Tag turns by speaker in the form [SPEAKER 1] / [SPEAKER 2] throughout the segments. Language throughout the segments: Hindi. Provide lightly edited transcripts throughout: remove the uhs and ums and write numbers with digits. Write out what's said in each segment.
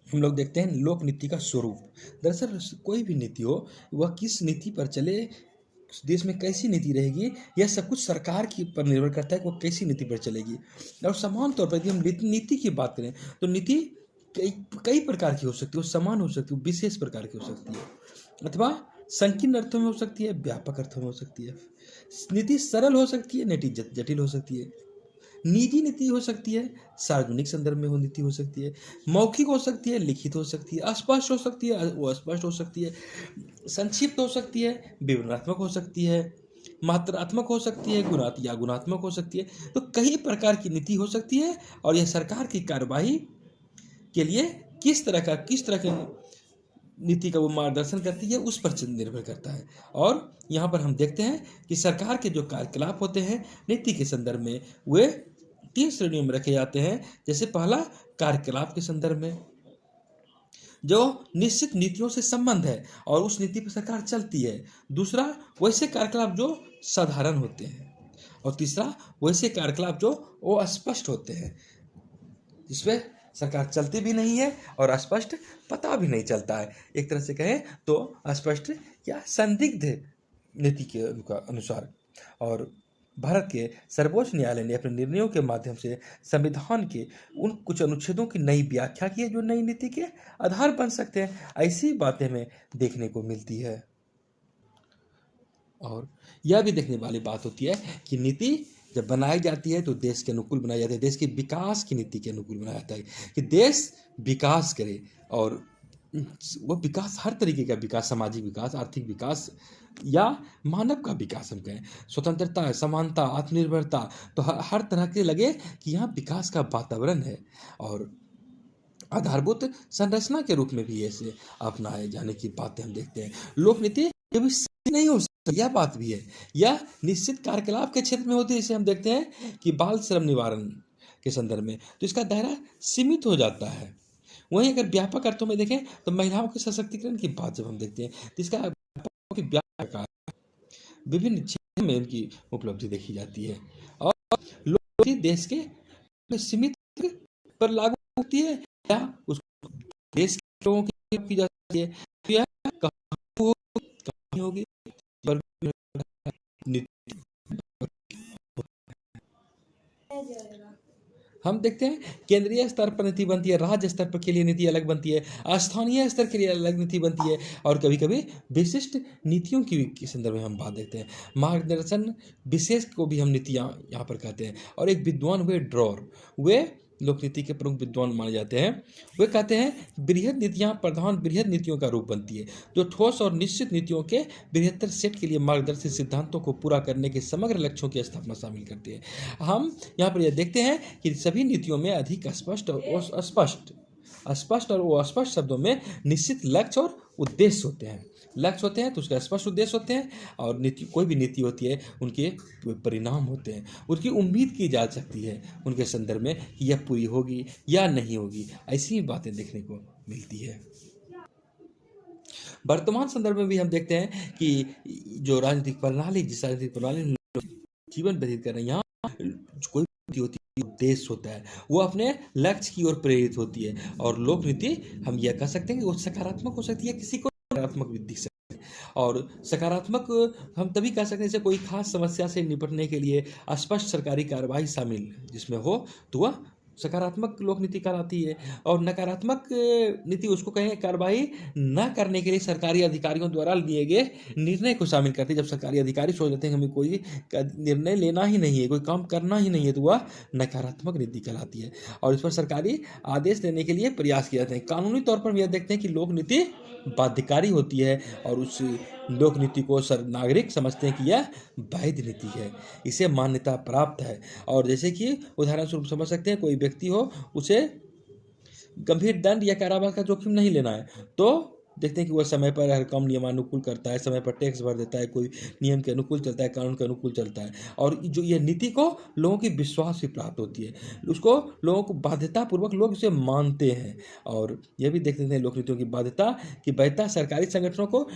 [SPEAKER 1] हम लोग देखते हैं लोक नीति का स्वरूप। दरअसल कोई भी नीति हो, वह किस नीति पर चले, देश में कैसी नीति रहेगी, यह सब कुछ सरकार की पर निर्भर करता है कि वो कैसी नीति पर चलेगी। और समान तौर पर यदि हम नीति की बात करें तो नीति कई कई प्रकार की हो सकती है, वो समान हो सकती है, विशेष प्रकार की हो सकती है, अथवा संकीर्ण अर्थों में हो सकती है, व्यापक अर्थों में हो सकती है। नीति सरल हो सकती है, नीति जटिल हो सकती है। निजी नीति हो सकती है, सार्वजनिक संदर्भ में हो नीति हो सकती है, मौखिक हो सकती है, लिखित हो सकती है, अस्पष्ट हो सकती है, वो अस्पष्ट हो सकती है, संक्षिप्त हो सकती है, विवरणात्मक हो सकती है, मात्रात्मक हो सकती है, गुणात्मक हो सकती है। तो कई प्रकार की नीति हो सकती है और यह सरकार की कार्यवाही के लिए किस तरह की नीति का वो मार्गदर्शन करती है, उस पर निर्भर करता है। और यहाँ पर हम देखते हैं कि सरकार के जो कार्यकलाप होते हैं नीति के संदर्भ में, वे 3 श्रेणियों में रखे जाते हैं। जैसे पहला, कार्यकलाप के संदर्भ में, जो निश्चित नीतियों से संबंध है और उस नीति पर सरकार चलती है। दूसरा, वैसे कार्यकलाप जो साधारण होते हैं। और तीसरा, वैसे कार्यकलाप जो वो अस्पष्ट होते हैं, जिसमें सरकार चलती भी नहीं है और अस्पष्ट पता भी नहीं चलता है। एक तरह से कहें तो अस्पष्ट या संदिग्ध नीति के अनुसार। और भारत के सर्वोच्च न्यायालय ने अपने निर्णयों के माध्यम से संविधान के उन कुछ अनुच्छेदों की नई व्याख्या की है जो नई नीति के आधार बन सकते हैं। ऐसी बातें हमें देखने को मिलती है। और यह भी देखने वाली बात होती है कि नीति जब बनाई जाती है तो देश के अनुकूल बनाई जाती है, देश के विकास की नीति के अनुकूल बनाया जाता है कि देश विकास करे। और वो विकास हर तरीके का विकास, सामाजिक विकास, आर्थिक विकास या मानव का विकास हम कहें, स्वतंत्रता, समानता, आत्मनिर्भरता, तो हर तरह के लगे कि यहाँ विकास का वातावरण है। और आधारभूत संरचना के रूप में भी ऐसे अपनाए जाने की बातें हम देखते हैं। लोक नीति कभी नहीं हो सकती, यह बात भी है। यह निश्चित कार्यकलाप के क्षेत्र में होती है, जैसे हम देखते हैं कि बाल श्रम निवारण के संदर्भ में, तो इसका दायरा सीमित हो जाता है। वहीं अगर व्यापक अर्थों में देखें तो महिलाओं के सशक्तिकरण की बात जब हम देखते हैं तो इसका विभिन्न क्षेत्रों में इनकी उपलब्धि देखी जाती है। और लोग देश के सीमित पर लागू होती है या उसको देश के लोगों की जाती है, तो यह कहानी होगी। हम देखते हैं केंद्रीय स्तर पर नीति बनती है, राज्य स्तर पर के लिए नीति अलग बनती है, स्थानीय स्तर के लिए अलग नीति बनती है, और कभी कभी विशिष्ट नीतियों की संदर्भ में हम बात देखते हैं। मार्गदर्शन विशेष को भी हम नीतियाँ यहाँ पर कहते हैं। और एक विद्वान हुए ड्रॉर, वे लोक नीति के प्रमुख विद्वान माने जाते हैं। वे कहते हैं बृहद नीतियाँ प्रधान बृहद नीतियों का रूप बनती है, जो ठोस और निश्चित नीतियों के बृहत्तर सेट के लिए मार्गदर्शित सिद्धांतों को पूरा करने के समग्र लक्ष्यों की स्थापना शामिल करती है। हम यहाँ पर यह देखते हैं कि सभी नीतियों में अधिक स्पष्ट और अस्पष्ट शब्दों में निश्चित लक्ष्य और उद्देश्य होते हैं। लक्ष्य होते हैं तो उसके स्पष्ट उद्देश्य होते हैं, और नीति, कोई भी नीति होती है उनके परिणाम होते हैं, उसकी उम्मीद की जा सकती है उनके संदर्भ में कि यह पूरी होगी या नहीं होगी। ऐसी बातें देखने को मिलती है। वर्तमान संदर्भ में भी हम देखते हैं कि जो राजनीतिक प्रणाली, जिस राजनीतिक प्रणाली में जीवन व्यतीत कर रहे हैं, यहाँ कोई होती है, उद्देश्य होता है, वो अपने लक्ष्य की ओर प्रेरित होती है। और लोक नीति हम यह कह सकते हैं कि वो सकारात्मक हो सकती है, किसी को नकारात्मक भी दिख सकती है। और सकारात्मक हम तभी कह सकते हैं जैसे कोई खास समस्या से निपटने के लिए स्पष्ट सरकारी कार्रवाई शामिल जिसमें हो तो वह सकारात्मक लोक नीति कहलाती है। और नकारात्मक नीति उसको कहें कार्रवाई न करने के लिए सरकारी अधिकारियों द्वारा लिए गए निर्णय को शामिल करती है। जब सरकारी अधिकारी सोच लेते हैं हमें कोई निर्णय लेना ही नहीं है, कोई काम करना ही नहीं है, तो वह नकारात्मक नीति कहलाती है। और इस पर सरकारी आदेश देने के लिए प्रयास किए जाते हैं। कानूनी तौर पर हम यह देखते हैं कि लोक नीति बाध्यकारी होती है, और उस लोक नीति को नागरिक समझते हैं कि यह वैध नीति है, इसे मान्यता प्राप्त है। और जैसे कि उदाहरण स्वरूप समझ सकते हैं, कोई व्यक्ति हो, उसे गंभीर दंड या कारावास का जोखिम नहीं लेना है, तो देखते हैं कि वह समय पर हर काम नियमानुकूल करता है, समय पर टैक्स भर देता है, कोई नियम के अनुकूल चलता है, कानून के अनुकूल चलता है। और जो यह नीति को लोगों की विश्वास भी प्राप्त होती है, उसको लोगों को बाध्यतापूर्वक लोग इसे मानते हैं। और यह भी देख लेते हैं लोक नीतियों की बाध्यता की वैधता सरकारी संगठनों को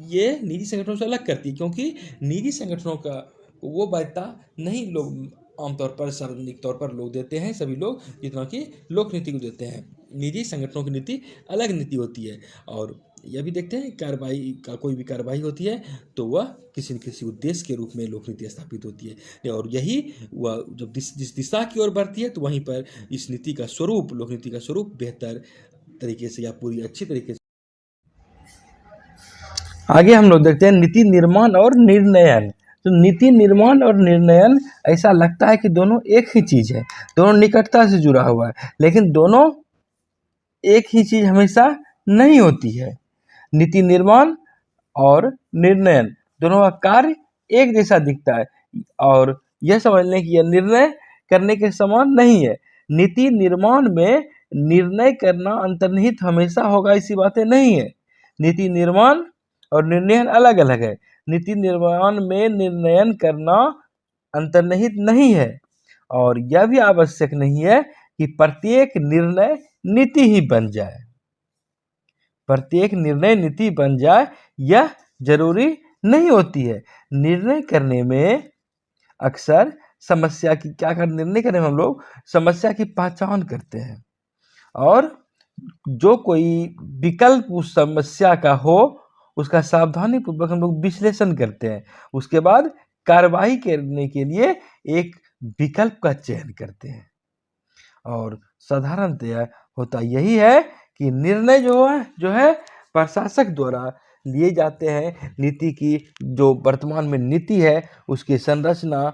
[SPEAKER 1] ये निजी संगठनों से अलग करती है, क्योंकि निजी संगठनों का वो वैधता नहीं लोग आमतौर पर सार्वजनिक तौर पर लोग देते हैं, सभी लोग, जितना कि लोक नीति को देते हैं। निजी संगठनों की नीति अलग नीति होती है। और यह भी देखते हैं कार्रवाई का, कोई भी कार्रवाई होती है तो वह किसी न किसी उद्देश्य के रूप में लोक नीति स्थापित होती है, और यही वह जब जिस दिशा की ओर बढ़ती है तो वहीं पर इस नीति का स्वरूप, लोक नीति का स्वरूप बेहतर तरीके से या पूरी अच्छी तरीके से।
[SPEAKER 2] आगे हम लोग देखते हैं नीति निर्माण और निर्णयन। तो नीति निर्माण और निर्णयन ऐसा लगता है कि दोनों एक ही चीज़ है, दोनों निकटता से जुड़ा हुआ है, लेकिन दोनों एक ही चीज़ हमेशा नहीं होती है। नीति निर्माण और निर्णयन दोनों का कार्य एक जैसा दिखता है, और यह समझ लें कि यह निर्णय करने के समान नहीं है। नीति निर्माण में निर्णय करना अंतर्निहित हमेशा होगा, ऐसी बातें नहीं है। नीति निर्माण और निर्णयन अलग अलग है। नीति निर्माण में निर्णयन करना अंतर्निहित नहीं है, और यह भी आवश्यक नहीं है कि प्रत्येक निर्णय नीति ही बन जाए। प्रत्येक निर्णय नीति बन जाए यह जरूरी नहीं होती है। निर्णय करने में अक्सर समस्या की निर्णय करने में हम लोग समस्या की पहचान करते हैं, और जो कोई विकल्प उस समस्या का हो उसका सावधानी पूर्वक हम लोग विश्लेषण करते हैं। उसके बाद कार्रवाई करने के लिए एक विकल्प का चयन करते हैं। और साधारणतया होता यही है कि निर्णय जो है प्रशासक द्वारा लिए जाते हैं। नीति की जो वर्तमान में नीति है उसकी संरचना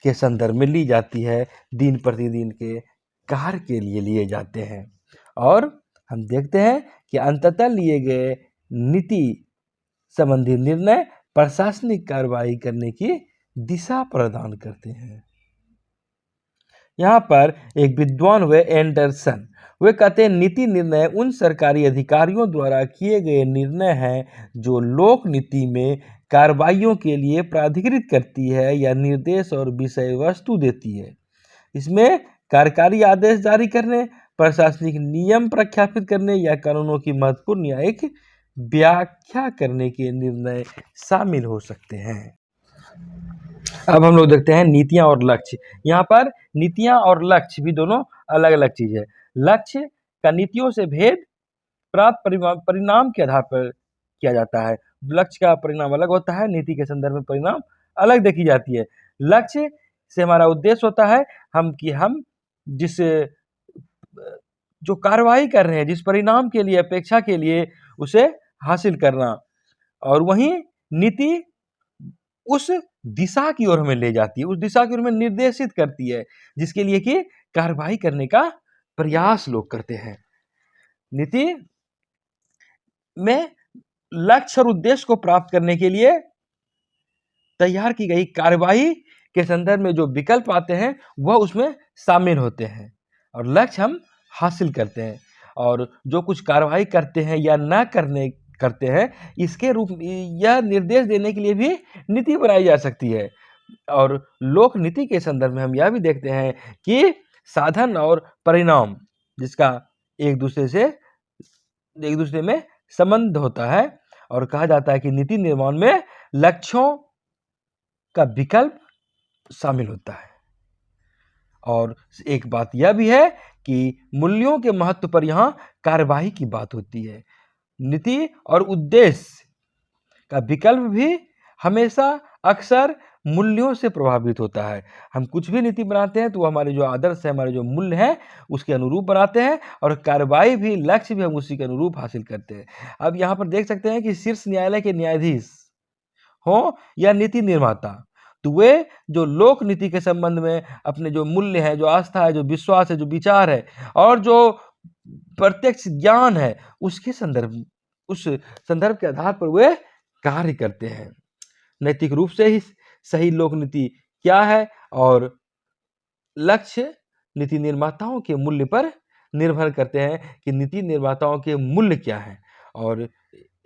[SPEAKER 2] के संदर्भ में ली जाती है, दिन प्रतिदिन के कार्य के लिए लिए जाते हैं। और हम देखते हैं कि अंततः लिए गए नीति संबंधी निर्णय प्रशासनिक कार्रवाई करने की दिशा प्रदान करते हैं। यहाँ पर एक विद्वान हुए एंडरसन, वे कहते हैं नीति निर्णय उन सरकारी अधिकारियों द्वारा किए गए निर्णय हैं जो लोक नीति में कार्रवाइयों के लिए प्राधिकृत करती है या निर्देश और विषय वस्तु देती है। इसमें कार्यकारी आदेश जारी करने, प्रशासनिक नियम प्रख्यापित करने या कानूनों की महत्वपूर्ण न्यायिक व्याख्या करने के निर्णय शामिल हो सकते हैं। अब हम लोग देखते हैं नीतियां और लक्ष्य। यहाँ पर नीतियां और लक्ष्य भी दोनों अलग अलग चीज है। लक्ष्य का नीतियों से भेद प्राप्त परिणाम के आधार पर किया जाता है। लक्ष्य का परिणाम अलग होता है, नीति के संदर्भ में परिणाम अलग देखी जाती है। लक्ष्य से हमारा उद्देश्य होता है हम जिस जो कार्रवाई कर रहे हैं, जिस परिणाम के लिए, अपेक्षा के लिए उसे हासिल करना, और वहीं नीति उस दिशा की ओर हमें ले जाती है, उस दिशा की ओर हमें निर्देशित करती है जिसके लिए कि कार्रवाई करने का प्रयास लोग करते हैं। नीति में लक्ष्य और उद्देश्य को प्राप्त करने के लिए तैयार की गई कार्रवाई के संदर्भ में जो विकल्प आते हैं वह उसमें शामिल होते हैं, और लक्ष्य हम हासिल करते हैं। और जो कुछ कार्रवाई करते हैं या ना करते हैं, इसके रूप यह निर्देश देने के लिए भी नीति बनाई जा सकती है। और लोक नीति के संदर्भ में हम यह भी देखते हैं कि साधन और परिणाम जिसका एक दूसरे में संबंध होता है, और कहा जाता है कि नीति निर्माण में लक्ष्यों का विकल्प शामिल होता है। और एक बात यह भी है कि मूल्यों के महत्व पर यहाँ कार्यवाही की बात होती है। नीति और उद्देश्य का विकल्प भी हमेशा अक्सर मूल्यों से प्रभावित होता है। हम कुछ भी नीति बनाते हैं तो हमारे जो आदर्श है, हमारे जो मूल्य हैं उसके अनुरूप बनाते हैं, और कार्रवाई भी, लक्ष्य भी हम उसी के अनुरूप हासिल करते हैं। अब यहाँ पर देख सकते हैं कि शीर्ष न्यायालय के न्यायाधीश हो या नीति निर्माता, तो वे जो लोक नीति के संबंध में अपने जो मूल्य है, जो आस्था है, जो विश्वास है, जो विचार है, और जो प्रत्यक्ष ज्ञान है उस संदर्भ के आधार पर वे कार्य करते हैं। नैतिक रूप से ही सही लोक नीति क्या है, और लक्ष्य नीति निर्माताओं के मूल्य पर निर्भर करते हैं कि नीति निर्माताओं के मूल्य क्या है। और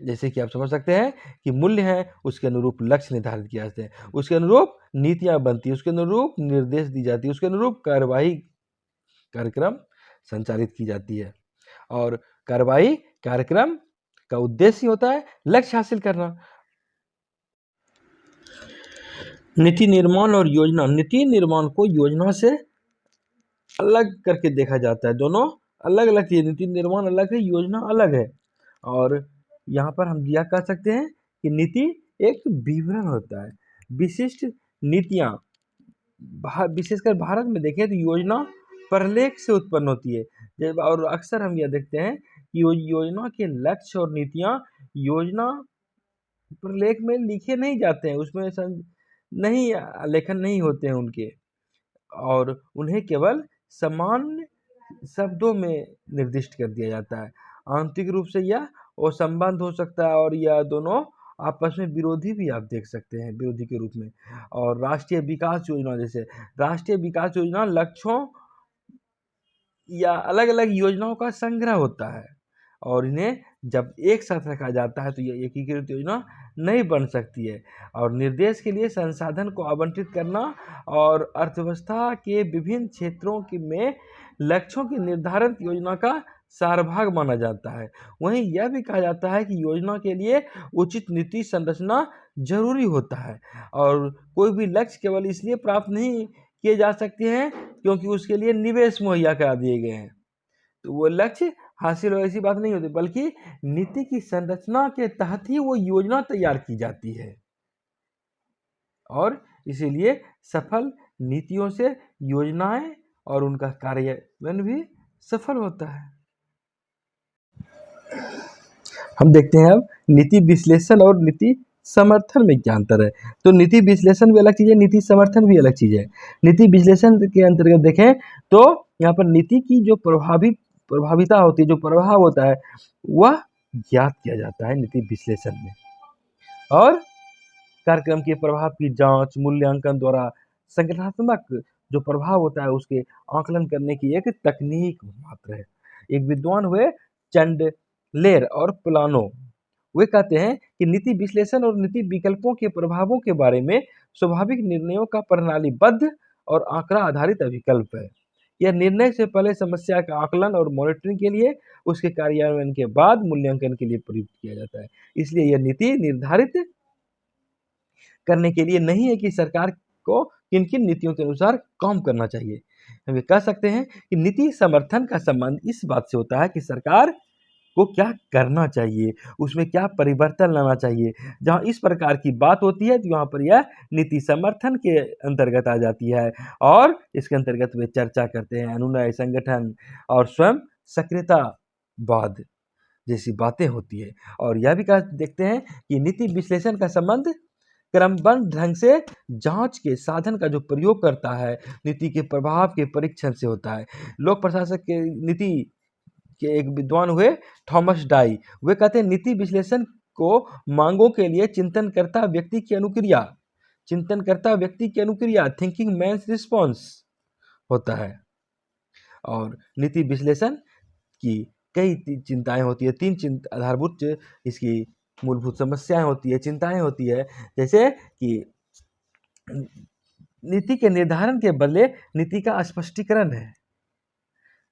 [SPEAKER 2] जैसे कि आप समझ सकते हैं कि मूल्य है उसके अनुरूप लक्ष्य निर्धारित किया जाते हैं, उसके अनुरूप नीतियां बनती है, उसके अनुरूप निर्देश दी जाती है, उसके अनुरूप कार्यक्रम संचालित की जाती है। और कार्रवाई कार्यक्रम का उद्देश्य होता है लक्ष्य हासिल करना। नीति निर्माण और योजना। नीति निर्माण को योजना से अलग करके देखा जाता है, दोनों अलग अलग चीज़, नीति निर्माण अलग है, योजना अलग है। और यहाँ पर हम यह कह सकते हैं कि नीति एक विवरण होता है। विशिष्ट नीतियाँ विशेषकर भारत में देखें तो योजना प्रलेख से उत्पन्न होती है। जब और अक्सर हम यह देखते हैं कि योजना के लक्ष्य और नीतियाँ योजना प्रलेख में लिखे नहीं जाते हैं, उसमें नहीं लेखन नहीं होते हैं उनके, और उन्हें केवल सामान्य शब्दों में निर्दिष्ट कर दिया जाता है। आंतरिक रूप से यह और संबंध हो सकता है, और यह दोनों आपस में विरोधी भी आप देख सकते हैं, विरोधी के रूप में। और राष्ट्रीय विकास योजना, जैसे राष्ट्रीय विकास योजना लक्ष्यों या अलग अलग योजनाओं का संग्रह होता है, और इन्हें जब एक साथ रखा जाता है तो यह एकीकृत योजना नहीं बन सकती है। और निर्देश के लिए संसाधन को आवंटित करना और अर्थव्यवस्था के विभिन्न क्षेत्रों में लक्ष्यों की निर्धारित योजना का सारभाग माना जाता है। वहीं यह भी कहा जाता है कि योजना के लिए उचित नीति संरचना जरूरी होता है, और कोई भी लक्ष्य केवल इसलिए प्राप्त नहीं किए जा सकते हैं क्योंकि उसके लिए निवेश मुहैया करा दिए गए हैं। तो वो लक्ष्य हासिल हो ऐसी बात नहीं होती, बल्कि नीति की संरचना के तहत ही वो योजना तैयार की जाती है, और इसीलिए सफल नीतियों से योजनाएं और उनका कार्यान्वयन भी सफल होता है। हम देखते हैं अब नीति विश्लेषण और नीति समर्थन में क्या अंतर है। तो नीति विश्लेषण भी अलग चीज़ है, नीति समर्थन भी अलग चीज़ है। नीति विश्लेषण के अंतर्गत देखें तो यहाँ पर नीति की जो प्रभाविता होती है, जो प्रभाव होता है, वह ज्ञात किया जाता है नीति विश्लेषण में, और कार्यक्रम के प्रभाव की जांच मूल्यांकन द्वारा संगठनात्मक जो प्रभाव होता है उसके आकलन करने की एक तकनीक मात्र है। एक विद्वान हुए चैंडलेर और प्लानो, वे कहते हैं कि नीति विश्लेषण और नीति विकल्पों के प्रभावों के बारे में स्वाभाविक निर्णयों का प्रणालीबद्ध और आंकड़ा आधारित विकल्प है। यह निर्णय से पहले समस्या का आकलन और मॉनिटरिंग के लिए, उसके कार्यान्वयन के बाद मूल्यांकन के लिए प्रयुक्त किया जाता है। इसलिए यह नीति निर्धारित करने के लिए नहीं है कि सरकार को किन किन नीतियों के अनुसार काम करना चाहिए। हम ये कह सकते हैं कि नीति समर्थन का संबंध इस बात से होता है कि सरकार को क्या करना चाहिए, उसमें क्या परिवर्तन लाना चाहिए। जहाँ इस प्रकार की बात होती है तो यहाँ पर यह नीति समर्थन के अंतर्गत आ जाती है, और इसके अंतर्गत वे चर्चा करते हैं अनुनय, संगठन और स्वयं सक्रियतावाद जैसी बातें होती है। और यह भी देखते हैं कि नीति विश्लेषण का संबंध क्रमबद्ध ढंग से जांच के साधन का जो प्रयोग करता है नीति के प्रभाव के परीक्षण से होता है। लोक प्रशासक के नीति के एक विद्वान हुए थॉमस डाई, वे कहते हैं नीति विश्लेषण को मांगों के लिए चिंतनकर्ता व्यक्ति की अनुक्रिया थिंकिंग मैन्स रिस्पॉन्स होता है। और नीति विश्लेषण की कई चिंताएं होती है, तीन आधारभूत इसकी मूलभूत समस्याएं होती है, चिंताएं होती है, जैसे कि नीति के निर्धारण के बदले नीति का स्पष्टीकरण है,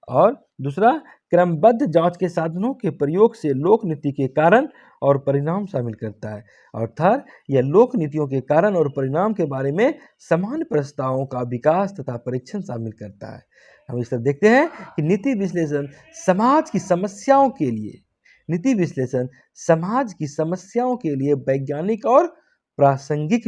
[SPEAKER 2] और दूसरा क्रमबद्ध जांच के साधनों के प्रयोग से लोक नीति के कारण और परिणाम शामिल करता है, और थर्ड यह लोक नीतियों के कारण और परिणाम के बारे में समान प्रस्तावों का विकास तथा परीक्षण शामिल करता है। हम इस तरह देखते हैं कि नीति विश्लेषण समाज की समस्याओं के लिए वैज्ञानिक और प्रासंगिक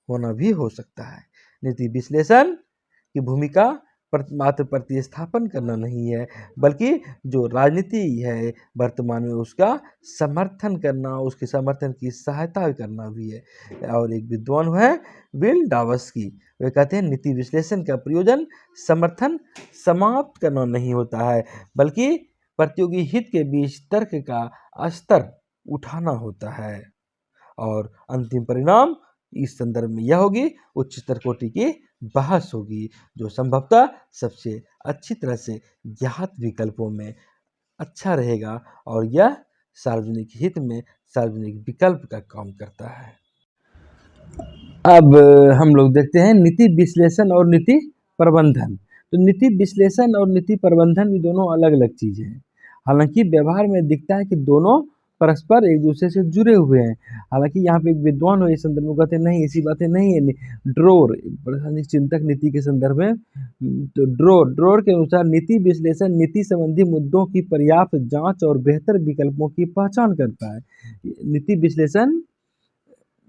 [SPEAKER 2] होना भी हो सकता है। नीति विश्लेषण की भूमिका मात्र प्रतिस्थापन करना नहीं है, बल्कि जो राजनीति है वर्तमान में उसका समर्थन करना, उसके समर्थन की सहायता करना भी है। और एक विद्वान है विल डावस्की, वे कहते हैं नीति विश्लेषण का प्रयोजन समर्थन समाप्त करना नहीं होता है, बल्कि प्रतियोगी हित के बीच तर्क का स्तर उठाना होता है। और अंतिम परिणाम इस संदर्भ में यह होगी, उच्चतर कोटि की बहस होगी, जो संभवतः सबसे अच्छी तरह से ज्ञात विकल्पों में अच्छा रहेगा, और यह सार्वजनिक हित में सार्वजनिक विकल्प का काम करता है। अब हम लोग देखते हैं नीति विश्लेषण और नीति प्रबंधन। तो नीति विश्लेषण और नीति प्रबंधन भी दोनों अलग अलग चीज़ें हैं। हालांकि व्यवहार में दिखता है कि दोनों परस्पर एक दूसरे से जुड़े हुए हैं। हालांकि यहाँ पे एक विद्वान हो इस संदर्भ में कहते हैं नहीं, ऐसी बातें नहीं है। ड्रोर प्रासंगिक चिंतक नीति के संदर्भ में, तो ड्रोर के अनुसार नीति विश्लेषण नीति संबंधी मुद्दों की पर्याप्त जांच और बेहतर विकल्पों की पहचान करता है। नीति विश्लेषण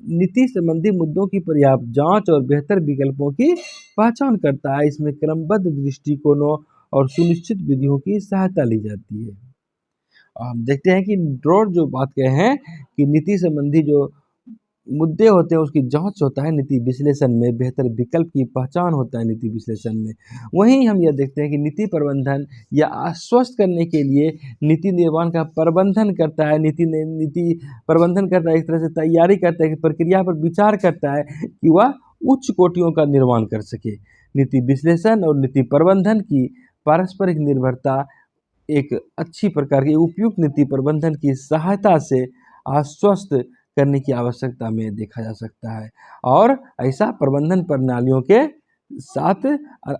[SPEAKER 2] नीति संबंधी मुद्दों की पर्याप्त जांच और बेहतर विकल्पों की पहचान करता है। इसमें क्रमबद्ध दृष्टिकोणों और सुनिश्चित विधियों की सहायता ली जाती है। हम देखते हैं कि ड्रोर जो बात कहे हैं कि नीति संबंधी जो मुद्दे होते हैं उसकी जांच होता है नीति विश्लेषण में, बेहतर विकल्प की पहचान होता है नीति विश्लेषण में। वहीं हम यह देखते हैं कि नीति प्रबंधन या आश्वस्त करने के लिए नीति निर्माण का प्रबंधन करता है। नीति प्रबंधन करता है, एक तरह से तैयारी करता है कि प्रक्रिया पर विचार करता है कि वह उच्च कोटियों का निर्माण कर सके। नीति विश्लेषण और नीति प्रबंधन की पारस्परिक निर्भरता एक अच्छी प्रकार की उपयुक्त नीति प्रबंधन की सहायता से आश्वस्त करने की आवश्यकता में देखा जा सकता है, और ऐसा प्रबंधन प्रणालियों के साथ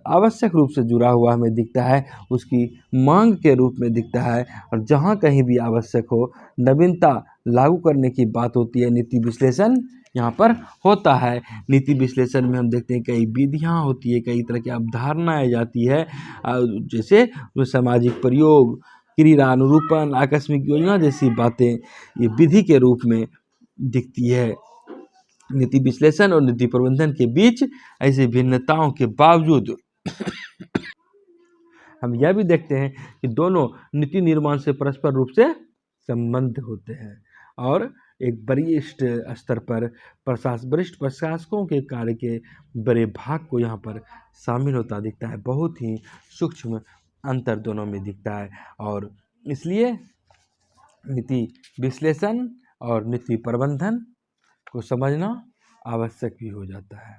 [SPEAKER 2] आवश्यक रूप से जुड़ा हुआ हमें दिखता है, उसकी मांग के रूप में दिखता है। और जहाँ कहीं भी आवश्यक हो, नवीनता लागू करने की बात होती है, नीति विश्लेषण यहाँ पर होता है। नीति विश्लेषण में हम देखते हैं कई विधियाँ होती है, कई तरह की अवधारणाएँ जाती है, जैसे सामाजिक प्रयोग, क्रिया अनुरूपण, आकस्मिक योजना जैसी बातें ये विधि के रूप में दिखती है। नीति विश्लेषण और नीति प्रबंधन के बीच ऐसी भिन्नताओं के बावजूद हम यह भी देखते हैं कि दोनों नीति निर्माण से परस्पर रूप से संबंध होते हैं, और एक वरिष्ठ स्तर पर वरिष्ठ प्रशासकों के कार्य के बड़े भाग को यहाँ पर शामिल होता दिखता है। बहुत ही सूक्ष्म अंतर दोनों में दिखता है, और इसलिए नीति विश्लेषण और नीति प्रबंधन को समझना आवश्यक भी हो जाता है।